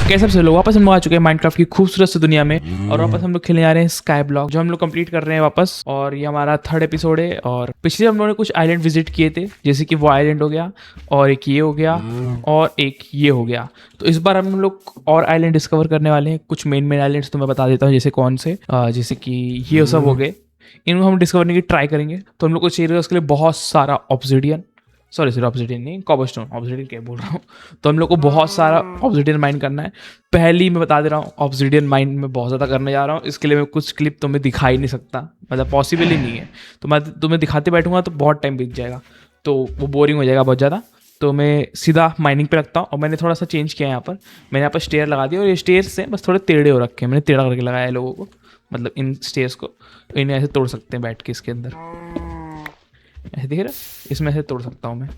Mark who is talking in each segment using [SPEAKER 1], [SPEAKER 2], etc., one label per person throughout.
[SPEAKER 1] कैसे सब लोग वापस हम लोग आ चुके हैं माइनक्राफ्ट की खूबसूरत सी दुनिया में और वापस हम लोग खेलने जा रहे हैं स्काई ब्लॉक जो हम लोग कंप्लीट कर रहे हैं वापस। और ये हमारा 3rd एपिसोड है। और पिछले हम लोगों ने कुछ आइलैंड विजिट किए थे, जैसे कि वो आइलैंड हो गया और एक ये हो गया और एक ये हो गया। तो इस बार हम लोग और आइलैंड डिस्कवर करने वाले हैं। कुछ मेन आइलैंड्स तो मैं बता देता हूँ, जैसे कौन से, जैसे कि ये सब हो गए, इनको हम डिस्कवर करने की ट्राई करेंगे। तो हम लोग को चाहिए उसके लिए बहुत सारा ऑब्सिडियन, सॉरी ऑब्सिडियन नहीं, कॉबलस्टोन, ऑब्सिडियन क्या बोल रहा हूँ। तो हम लोग को बहुत सारा ऑब्सिडियन माइन करना है। पहले ही मैं बता दे रहा हूँ, ऑब्सिडियन माइन में बहुत ज़्यादा करने जा रहा हूँ। इसके लिए मैं कुछ क्लिप तुम्हें दिखा ही नहीं सकता, मतलब पॉसिबल ही नहीं है। तो मैं तुम्हें दिखाते बैठूंगा तो बहुत टाइम बीत जाएगा, तो वो बोरिंग हो जाएगा बहुत ज़्यादा। तो मैं सीधा माइनिंग पे रखता हूँ। और मैंने थोड़ा सा चेंज किया है यहाँ पर, मैंने यहाँ पर स्टेयर लगा दिया और ये स्टेयर्स से बस थोड़े टेढ़े हो रखे हैं, मैंने टेढ़ा करके लगाया है लोगों को, मतलब इन स्टेयर्स को। इन्हें ऐसे तोड़ सकते हैं बैठ के इसके अंदर, ऐसे दिख रहा है, इसमें से तोड़ सकता हूँ मैं।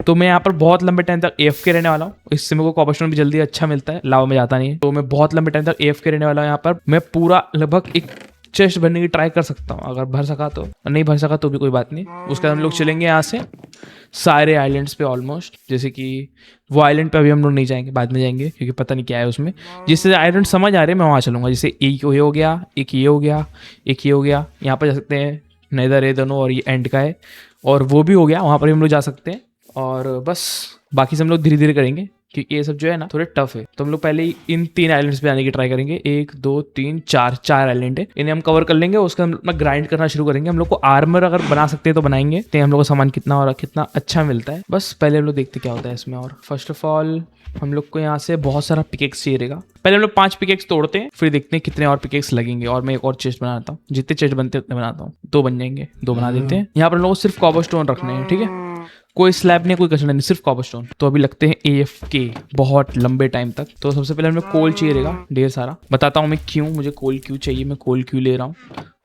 [SPEAKER 1] तो मैं यहाँ पर बहुत लंबे टाइम तक AFK रहने वाला हूँ। इससे मेरे को कॉबलस्टोन भी जल्दी अच्छा मिलता है, लावा में जाता नहीं है। तो मैं बहुत लंबे टाइम तक AFK रहने वाला हूँ यहाँ पर। मैं पूरा लगभग एक चेस्ट भरने की ट्राई कर सकता हूँ, अगर भर सका तो, नहीं भर सका तो भी कोई बात नहीं। उसके बाद हम लोग चलेंगे यहाँ से सारे आइलैंड्स पे ऑलमोस्ट, जैसे कि वो आइलैंड पे अभी हम लोग नहीं जाएंगे, बाद में जाएंगे, क्योंकि पता नहीं क्या है उसमें। जिससे आइलैंड समझ आ रहे हैं मैं वहाँ चलूँगा। जैसे एक ये हो गया, एक ये हो गया, एक ये हो गया, यहाँ पर जा सकते हैं, नेदर है दोनों, और ये एंड का है, और वो भी हो गया, वहाँ पर भी हम लोग जा सकते हैं। और बस बाकी से हम लोग धीरे धीरे करेंगे, क्योंकि ये सब जो है ना थोड़े टफ है। तो हम लोग पहले ही इन 3 आइलैंड्स पे आने की ट्राई करेंगे। 1 2 3 4 आइलैंड है, इन्हें हम कवर कर लेंगे। उसका हम अपना ग्राइंड करना शुरू करेंगे। हम लोग को आर्मर अगर बना सकते हैं तो बनाएंगे, तो हम लोग को सामान कितना और कितना अच्छा मिलता है। बस पहले हम लोग देखते क्या होता है इसमें। और फर्स्ट ऑफ ऑल हम लोग को यहाँ से बहुत सारा पिकेक्स चाहिए रहेगा। पहले हम लोग 5 पिकेक्स तोड़ते हैं, फिर देखते हैं कितने और पिकेक्स लगेंगे। और मैं एक और चेस्ट बनाता हूँ, जितने चेस्ट बनते हैं उतने बनाता हूँ। 2 बन जाएंगे, 2 बना देते हैं। यहाँ पर हम लोग को सिर्फ कॉबलस्टोन रखने हैं, ठीक है, कोई स्लैब नहीं, कोई कचरा नहीं, सिर्फ कॉबलस्टोन। तो अभी लगते हैं AFK बहुत लंबे टाइम तक। तो सबसे पहले हमें कोल चाहिए रहेगा ढेर सारा। बताता हूँ मैं क्यों, मुझे कोल क्यों चाहिए, मैं कोल क्यों ले रहा हूँ।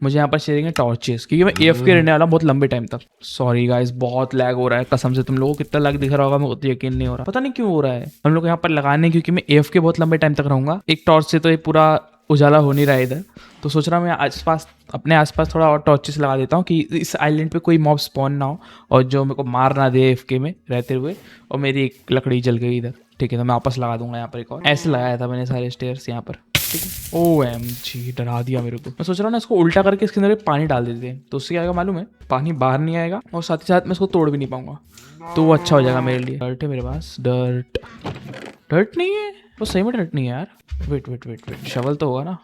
[SPEAKER 1] मुझे यहाँ पर चाहिए टॉर्चेस, क्योंकि मैं AFK रहने वाला बहुत लंबे टाइम तक। सॉरी गाइस, बहुत लैग हो रहा है कसम से। तुम लोगों को कितना लैग दिख रहा होगा मेरे को तो यकीन नहीं हो रहा, पता नहीं क्यों हो रहा है। हम लोग यहाँ पर लगाने, क्योंकि मैं AFK बहुत लंबे टाइम तक रहूंगा। एक टॉर्च से तो ये पूरा उजाला हो नहीं रहा है इधर। तो सोच रहा हूँ मैं आसपास, अपने आसपास थोड़ा और टॉर्चेस लगा देता हूँ, कि इस आइलैंड पे कोई मॉब स्पॉन ना हो और जो मेरे को मार ना दे AFK में रहते हुए। और मेरी एक लकड़ी जल गई इधर, ठीक है, तो मैं वापस लगा दूंगा यहाँ पर एक और। ऐसे लगाया था मैंने सारे स्टेयर्स यहाँ पर, ठीक है। OMG, डरा दिया मेरे को। मैं सोच रहा हूँ ना इसको उल्टा करके इसके अंदर पानी डाल देते हैं, तो उससे क्या आएगा मालूम है, पानी बाहर नहीं आएगा और साथ ही साथ मैं इसको तोड़ भी नहीं पाऊंगा, तो वो अच्छा हो जाएगा मेरे लिए। डर्ट है मेरे पास, डर्ट नहीं है वो, सही में डर्ट नहीं है यार। वेट, शवल तो होगा ना,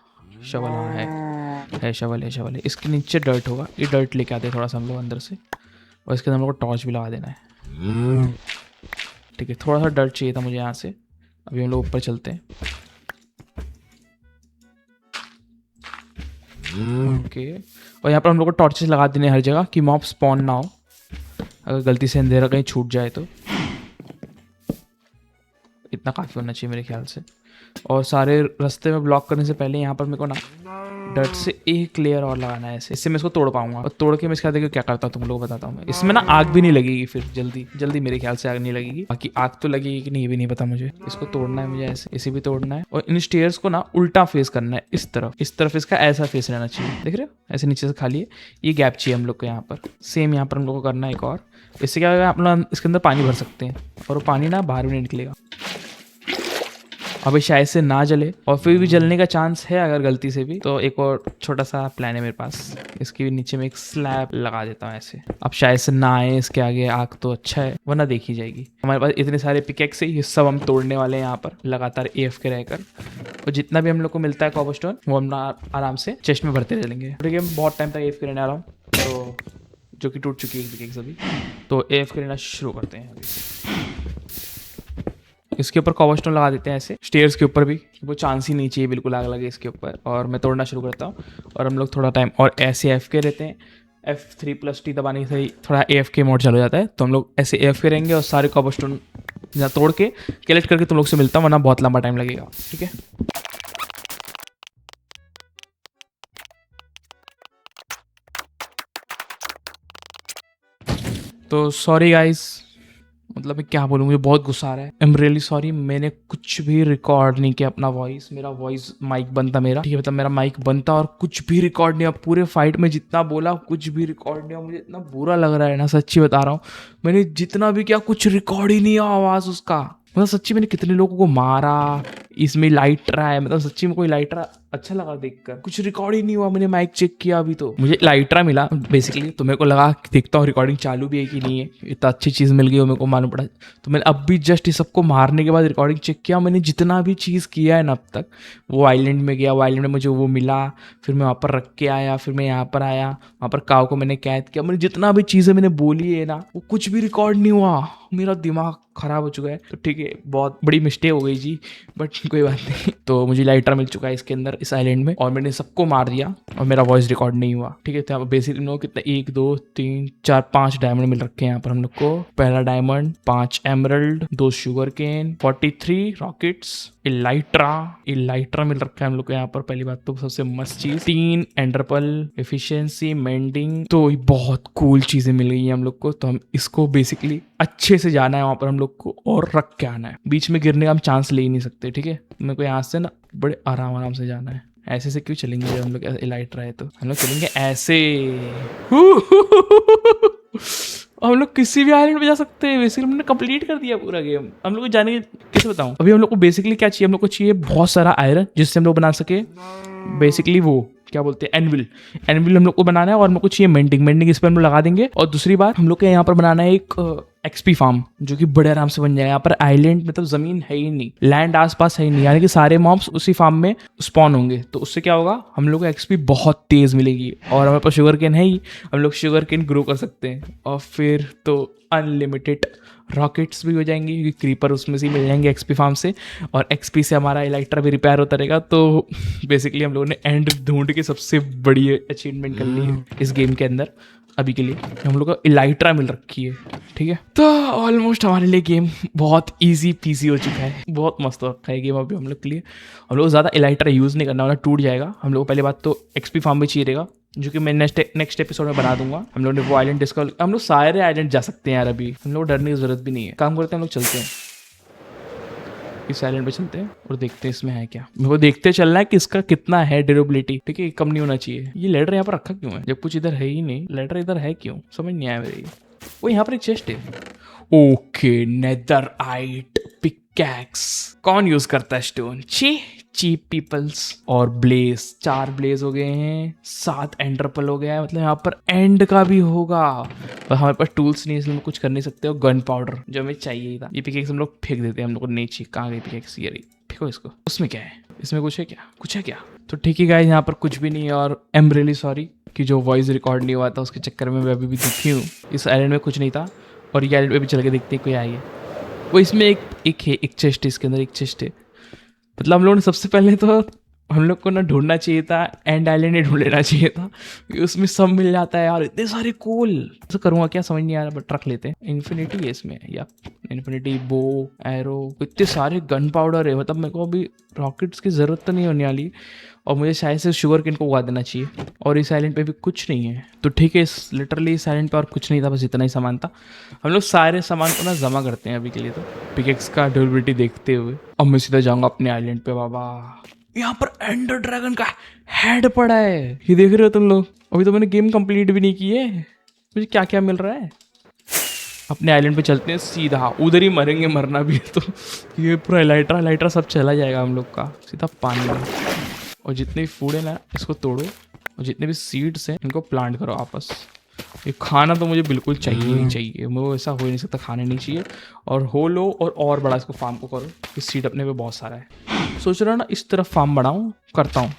[SPEAKER 1] शवल, हाँ है शवल है। इसके नीचे डर्ट होगा, ये डर्ट लेके आते हैं थोड़ा सा हम लोग अंदर से, और इसके अंदर हम लोग को टॉर्च भी लगा देना है, ठीक है। थोड़ा सा डर्ट चाहिए था मुझे यहाँ से। अभी हम लोग ऊपर चलते हैं, ओके। और यहाँ पर हम लोग को टॉर्चेस लगा देने हर जगह, कि मॉब स्पॉन ना हो, अगर गलती से अंधेरा कहीं छूट जाए तो। इतना काफ़ी होना चाहिए मेरे ख्याल से। और सारे रास्ते में ब्लॉक करने से पहले यहाँ पर मेरे को ना डर्ट से एक लेयर और लगाना है ऐसे, इससे मैं इसको तोड़ पाऊंगा। और तोड़ के मैं इसके बाद क्या करता हूँ तुम लोग बताता हूँ मैं। इसमें ना आग भी नहीं लगेगी, फिर जल्दी मेरे ख्याल से आग नहीं लगेगी। बाकी आग तो लगेगी कि नहीं ये भी नहीं पता मुझे। इसको तोड़ना है मुझे ऐसे, इसे भी तोड़ना है। और इन स्टेयर्स को ना उल्टा फेस करना है, इस तरफ इसका ऐसा फेस रहना चाहिए, देख रहे हो, ऐसे नीचे से खाली है। ये गैप चाहिए हम लोग को यहाँ पर। सेम यहाँ पर हम लोग को करना है एक और। इससे क्या होगा, आप लोग इसके अंदर पानी भर सकते हैं और वो पानी ना बाहर भी नहीं निकलेगा। अभी शायद से ना जले, और फिर भी जलने का चांस है अगर गलती से भी। तो एक और छोटा सा प्लान है मेरे पास, इसके भी नीचे में एक स्लैब लगा देता हूँ ऐसे। अब शायद से ना आए इसके आगे आग तो अच्छा है, वरना देखी जाएगी। हमारे पास इतने सारे पिकेक्स है, ये सब हम तोड़ने वाले हैं यहाँ पर लगातार AFK रहकर। और जितना भी हम लोग को मिलता है कॉबलस्टोन, वो हम आराम से चेस्ट में भरते रहेंगे। ठीक है, बहुत टाइम तक AFK रहने वाला हूँ, तो जो कि टूट चुकी है पिकेक्स अभी। तो AFK रहना शुरू करते हैं अभी। इसके ऊपर कॉबलस्टोन लगा देते हैं ऐसे, स्टेयर्स के ऊपर भी, वो चांस ही नहीं चाहिए बिल्कुल आग लगे इसके ऊपर। और मैं तोड़ना शुरू करता हूँ, और हम लोग थोड़ा टाइम और ऐसे AFK रहते हैं। F3+T दबाने से थोड़ा AFK मोड चालू हो जाता है, तो हम लोग ऐसे AFK रहेंगे और सारे कॉबलस्टोन तोड़ के कलेक्ट करके तुम लोग से मिलता हूँ, वरना बहुत लंबा टाइम लगेगा, ठीक है। तो सॉरी गाइस, मतलब मैं क्या बोलूँ, मुझे बहुत गुस्सा आ रहा है। आई एम रियली सॉरी, मैंने कुछ भी रिकॉर्ड नहीं किया अपना वॉइस। मेरा वॉइस माइक बंद था मेरा, ठीक है, मतलब मेरा माइक बंद था और कुछ भी रिकॉर्ड नहीं हुआ। पूरे फाइट में जितना बोला कुछ भी रिकॉर्ड नहीं हुआ। मुझे इतना बुरा लग रहा है ना, सच्ची बता रहा हूँ। मैंने जितना भी किया कुछ रिकॉर्ड ही नहीं हुआ आवाज़ उसका। मतलब सच्ची मैंने कितने लोगों को मारा, इसमें लाइटर है, मतलब सच्ची में कोई लाइटर अच्छा लगा देखकर। कुछ रिकॉर्ड ही नहीं हुआ, मैंने माइक चेक किया अभी तो मुझे लाइटर मिला बेसिकली, तो मेरे को लगा कि देखता हूँ रिकॉर्डिंग चालू भी है कि नहीं है। इतना अच्छी चीज़ मिल गई और मेरे को मालूम पड़ा, तो मैंने अब भी जस्ट इस सबको मारने के बाद रिकॉर्डिंग चेक किया। मैंने जितना भी चीज़ किया है ना अब तक, वो आइलैंड में गया, वो आइलैंड में मुझे वो मिला, फिर मैं वहाँ पर रख के आया, फिर मैं यहाँ पर आया, वहाँ पर काव को मैंने कैद किया। मैंने जितना भी चीज़ें मैंने बोली है ना, वो कुछ भी रिकॉर्ड नहीं हुआ। मेरा दिमाग खराब हो चुका है। तो ठीक है, बहुत बड़ी मिस्टेक हो गई जी, बट कोई बात नहीं। तो मुझे लाइटर मिल चुका है इसके अंदर, इस आइलैंड में, और मैंने सबको मार दिया और मेरा वॉइस रिकॉर्ड नहीं हुआ। ठीक है, तो बेसिकली नो कितना 1 2 3 4 5 डायमंड मिल रखे हैं यहाँ पर हम लोग को। पहला diamond, 5 emerald, 2 sugar cane, 43 rockets, elytra मिल रखा है हम लोग को यहाँ पर। पहली बात तो सबसे मस्त चीज, 3 एंडरपल, एफिशिएंसी, मेंडिंग, तो बहुत कूल चीजें मिल गई हैं हम लोग को। तो हम इसको बेसिकली अच्छे से जाना है वहाँ पर हम लोग को और रख के आना है। बीच में गिरने का हम चांस ले ही नहीं सकते। ठीक है, मेरे को यहाँ से ना बड़े आराम से जाना है। ऐसे से क्यों चलेंगे जब हम लोग इलाइट्रा है, तो हम लोग चलेंगे ऐसे। हम लोग किसी भी आइलैंड पे जा सकते हैं। बेसिकली हमने कंप्लीट कर दिया पूरा गेम। हम लोग को जाने कैसे बताऊं, अभी हम लोग को बेसिकली क्या चाहिए, हम लोग को चाहिए बहुत सारा आयरन, जिससे हम लोग बना सके बेसिकली वो क्या बोलते हैं, एनविल हम लोग को बनाना है। और हम लोग को चाहिए मेंडिंग, इस पर हम लोग लगा देंगे। और दूसरी बात, हम लोग को यहाँ पर बनाना है एक एक्सपी फार्म, जो कि बड़े आराम से बन जाएगा। यहाँ पर आइलैंड मतलब जमीन है ही नहीं, लैंड आसपास है ही नहीं, यानी कि सारे मॉब्स उसी फार्म में स्पॉन होंगे। तो उससे क्या होगा, हम लोग को एक्सपी बहुत तेज मिलेगी। और हमारे पास शुगर केन है ही, हम लोग शुगर केन ग्रो कर सकते हैं। और फिर तो अनलिमिटेड रॉकेट्स भी हो जाएंगे, क्योंकि क्रीपर उसमें से ही मिल जाएंगे एक्सपी फार्म से। और एक्सपी से हमारा इलाइट्रा भी रिपेयर होता रहेगा। तो बेसिकली हम लोगों ने एंड ढूंढ के सबसे बड़ी अचीवमेंट कर ली है इस गेम के अंदर। अभी के लिए हम लोग को इलाइट्रा मिल रखी है। ठीक है, तो ऑलमोस्ट हमारे लिए गेम बहुत इजी पीसी हो चुका है, बहुत मस्त हो रखा है गेम अभी हम लोग के लिए। हम लोग ज़्यादा इलाइट्रा यूज़ नहीं करना, वरना टूट जाएगा। हम लोग को पहले बात तो एक्सपी फार्म भी चाहिए रहेगा, जो कि मैं नेक्स्ट एपिसोड में बना दूंगा। हम लोग ने वो आइलैंड डिस्कवर, हम लोग सारे आइलैंड जा सकते हैं यार। अभी हम लोग डरने की जरूरत भी नहीं है। काम करते हैं, हम लोग चलते हैं इस आइलैंड पे, चलते हैं और देखते हैं इसमें है क्या। मेरे को देखते चलना है कि इसका कितना है ड्यूरेबिलिटी। ठीक है, कम नहीं होना चाहिए। ये लेडर यहाँ पर रखा क्यों है, जब कुछ इधर है ही नहीं। लेडर इधर है क्यों, समझ नहीं आया मेरे। वो यहाँ पर एक चेस्ट है। ओके, नेदरआइट पिकैक्स कौन यूज करता है स्टोन, चीप पीपल्स। और ब्लेज, 4 ब्लेज हो गए हैं, 7 एंडरपल हो गया है, मतलब यहाँ पर एंड का भी होगा। और हमारे पास टूल्स नहीं, इसलिए हम कुछ कर नहीं सकते। और गन पाउडर जो हमें चाहिए ही था। ये पिकेक्स हम लोग फेंक देते हैं, हम लोग को नहीं चाहिए। कहाँ गई पिकेक्स, ये रही, फेंको इसको। उसमें क्या है, इसमें कुछ है क्या, कुछ है क्या। तो ठीक है गाइस, यहाँ पर कुछ भी नहीं है। और आई एम रियली सॉरी कि जो वॉइस रिकॉर्ड नहीं हुआ था, उसके चक्कर में मैं अभी भी दुखी हूँ। इस आइलैंड में कुछ नहीं था, और ये आइलैंड पे भी चल के देखते हैं कोई आई है। वो इसमें एक चेस्ट है, इसके अंदर एक चेस्ट है। मतलब हम लोगों ने सबसे पहले तो हम लोग को ना ढूंढना चाहिए था, एंड आइलैंड ही ढूंढ लेना चाहिए था। उसमें सब मिल जाता है यार, इतने सारे कोल। तो करूँगा क्या समझ नहीं आ रहा, बट रख लेते हैं। इन्फिनिटी है इसमें, या इन्फिनिटी बो, एरो, इतने सारे गन पाउडर है। मतलब मेरे को अभी रॉकेट्स की ज़रूरत तो नहीं होने वाली। और मुझे शायद से शुगर केन को उगा देना चाहिए। और इस आइलैंड पे भी कुछ नहीं है। तो ठीक है, इस लिटरली इस आइलैंड पे और कुछ नहीं था, बस इतना ही सामान था। हम लोग सारे सामान को ना जमा करते हैं अभी के लिए। तो पिकेक्स का ड्यूरेबिलिटी देखते हुए अब मैं सीधा जाऊँगा अपने आइलैंड पे। बाबा, यहाँ पर एंडर ड्रैगन का हेड पड़ा है, ये देख रहे हो तुम लोग। अभी तो मैंने गेम कंप्लीट भी नहीं की है, मुझे क्या क्या मिल रहा है। अपने आइलैंड पे चलते हैं सीधा, उधर ही मरेंगे, मरना भी है तो। ये पूरा इलाइट्रा सब चला जाएगा हम लोग का सीधा पानी में। और जितने भी फूड है ना, इसको तोड़ो, और जितने भी सीड्स हैं इनको प्लांट करो आपस। ये खाना तो मुझे बिल्कुल चाहिए ही चाहिए, वो ऐसा हो ही नहीं सकता खाने नहीं चाहिए। और हो लो और बड़ा इसको फार्म को करो। इस सीड अपने पे बहुत सारा है। सोच रहा हूँ ना इस तरफ फार्म बढ़ाऊँ, करता हूँ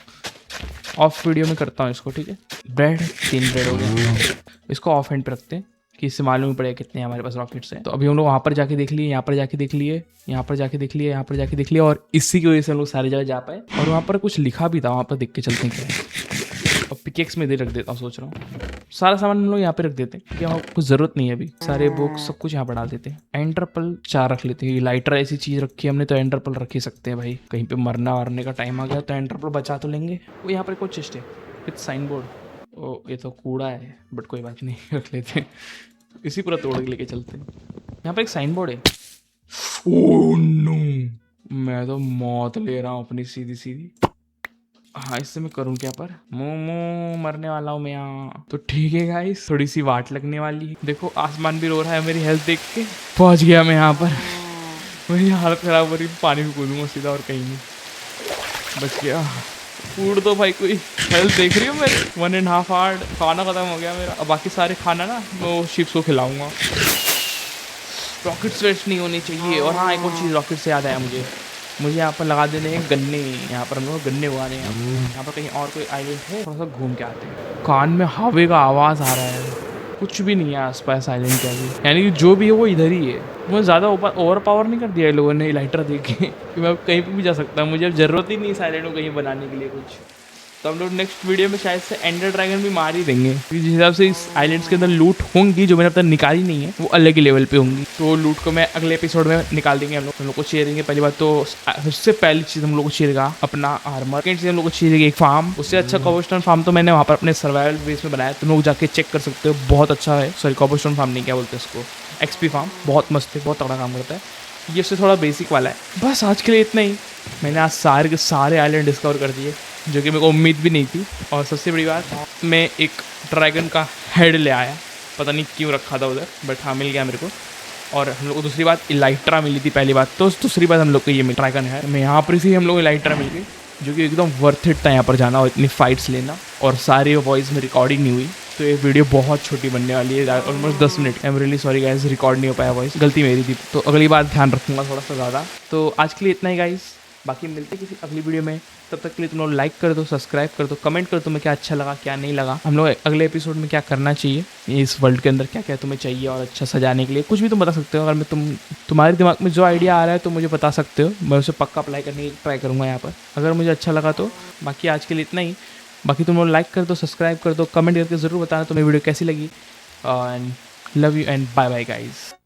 [SPEAKER 1] ऑफ वीडियो में करता हूँ इसको। ठीक है, ब्रेड 3 ब्रेड हो गया, इसको ऑफ हैंड पे रखते हैं कि इससे मालूम ही पड़ेगा कितने हमारे पास रॉकेट्स हैं। तो अभी हम लोग वहाँ पर जाके देख लिए, यहाँ पर जाके देख लिए, यहाँ पर जाके देख लिए, यहाँ पर जाके देख लिया। और इसी की वजह से हम लोग सारी जगह जा पाए। और वहाँ पर कुछ लिखा भी था, वहाँ पर देख के चलते हैं क्या है। और पिकेक्स में इधर रख देता हूँ, सोच रहा हूँ सारा सामान हम लोग यहाँ पे रख देते हैं, क्योंकि वहाँ कुछ जरूरत नहीं है अभी। सारे बुक्स सब कुछ यहाँ पर डाल देते हैं। एंडरपल 4 रख लेते हैं, लाइटर ऐसी चीज़ रखी है हमने, तो एंडरपल रख ही सकते हैं भाई। कहीं पे मरना वरने का टाइम आ गया तो एंडरपल बचा तो लेंगे। वो यहाँ पर कुछ चेस्ट है विथ साइन बोर्ड। ओ ये तो कूड़ा है, बट कोई बात नहीं, रख लेते हैं। इसी पूरा तोड़ के लेके चलते हैं। यहाँ पर एक साइन बोर्ड है। ओह नो, मैं तो मौत ले रहा हूँ अपनी सीधी सीधी। हाँ, इससे मैं करूँ क्या, पर मुंह मरने वाला हूँ मैं यहाँ। तो ठीक है गाइस, थोड़ी सी वाट लगने वाली है। देखो आसमान भी रो रहा है मेरी हेल्थ देख के। पहुँच गया मैं यहाँ पर। मेरी हालत ख़राब हो रही, पानी में कूदूँगा सीधा और कहीं नहीं। बच गया। फूड तो भाई कोई हेल्थ देख रही हो मेरे 1.5 आवर खाना ख़त्म हो गया मेरा। अब बाकी सारे खाना ना मैं वो शिप्स को खिलाऊँगा। रॉकेट्स वेस्ट नहीं होनी चाहिए। और हाँ, एक और चीज़ रॉकेट से याद आया मुझे यहाँ पर लगा देने हैं गन्ने। यहाँ पर हम लोग गन्ने उगाने हैं। यहाँ पर कहीं और कोई आइलैंड है, थोड़ा सा घूम के आते हैं। कान में हवा का आवाज़ आ रहा है, कुछ भी नहीं है आसपास आइलैंड के अभी, यानी कि जो भी है वो इधर ही है। वो ज़्यादा ओवर पावर नहीं कर दिया है लोगों ने लाइटर देख के कि मैं कहीं पर भी जा सकता हूँ। मुझे अब ज़रूरत ही नहीं इस आइलैंड को कहीं बनाने के लिए कुछ। तो हम लोग नेक्स्ट वीडियो में शायद से एंडर ड्रैगन भी मार ही देंगे, क्योंकि जिस हिसाब से इस आइलैंड्स के अंदर लूट होंगी जो मैंने अब तक निकाली नहीं है वो अलग ही लेवल पे होंगी। तो वो लूट को मैं अगले एपिसोड में निकाल देंगे। हम लोग को चाहिए पहली बात तो सबसे पहली चीज़ हम लोग को चाहिएगा अपना आर्मर। सेकंड चीज़ हम लोग को चाहिए एक फार्म। उससे अच्छा कॉबलस्टोन फार्म तो मैंने वहाँ पर अपने सर्वाइवल बेस में बनाया, तुम लोग जाके चेक कर सकते हो, बहुत अच्छा है। सॉरी, कॉबलस्टोन फार्म नहीं, क्या बोलते हैं उसको, एक्सपी फार्म। बहुत मस्त है, बहुत तगड़ा काम करता है। ये उससे थोड़ा बेसिक वाला है। बस आज के लिए इतना ही। मैंने आज सारे के सारे आइलैंड डिस्कवर कर दिए, जो कि मेरे को उम्मीद भी नहीं थी। और सबसे बड़ी बात, मैं एक ड्रैगन का हेड ले आया, पता नहीं क्यों रखा था उधर, बट हाँ मिल गया मेरे को। और हम लोग को दूसरी बात इलाइट्रा मिली थी पहली बात, तो दूसरी बात हम लोग को ये ड्रैगन है। मैं यहाँ पर ही हम लोग को इलाइट्रा मिल गई, जो कि एकदम वर्थ इट था यहाँ पर जाना और इतनी फाइट्स लेना। और सारी वॉइस में रिकॉर्डिंग नहीं हुई, तो ये वीडियो बहुत छोटी बनने वाली है, almost 10 minute. I am really sorry guys, record नहीं हो पाया वॉइस, गलती मेरी थी। तो अगली बार ध्यान रखूंगा थोड़ा सा ज़्यादा। तो आज के लिए इतना ही गाइस, बाकी मिलते किसी अगली वीडियो में। तब तक के लिए तुम लोग लाइक कर दो, सब्सक्राइब कर दो, कमेंट कर दो तुम्हें क्या अच्छा लगा क्या नहीं लगा, हम लोग अगले एपिसोड में क्या करना चाहिए, इस वर्ल्ड के अंदर क्या क्या तुम्हें चाहिए और अच्छा सजाने के लिए कुछ भी तुम बता सकते हो। अगर मैं तुम्हारे दिमाग में जो आइडिया आ रहा है तो मुझे बता सकते हो, मैं उसे पक्का अप्लाई करने की ट्राई करूँगा यहाँ पर, अगर मुझे अच्छा लगा तो। बाकी आज के लिए इतना ही। बाकी तुम लोग लाइक कर दो, सब्सक्राइब कर दो, कमेंट करके ज़रूर बताना तुम्हें वीडियो कैसी लगी। And love you and bye bye guys.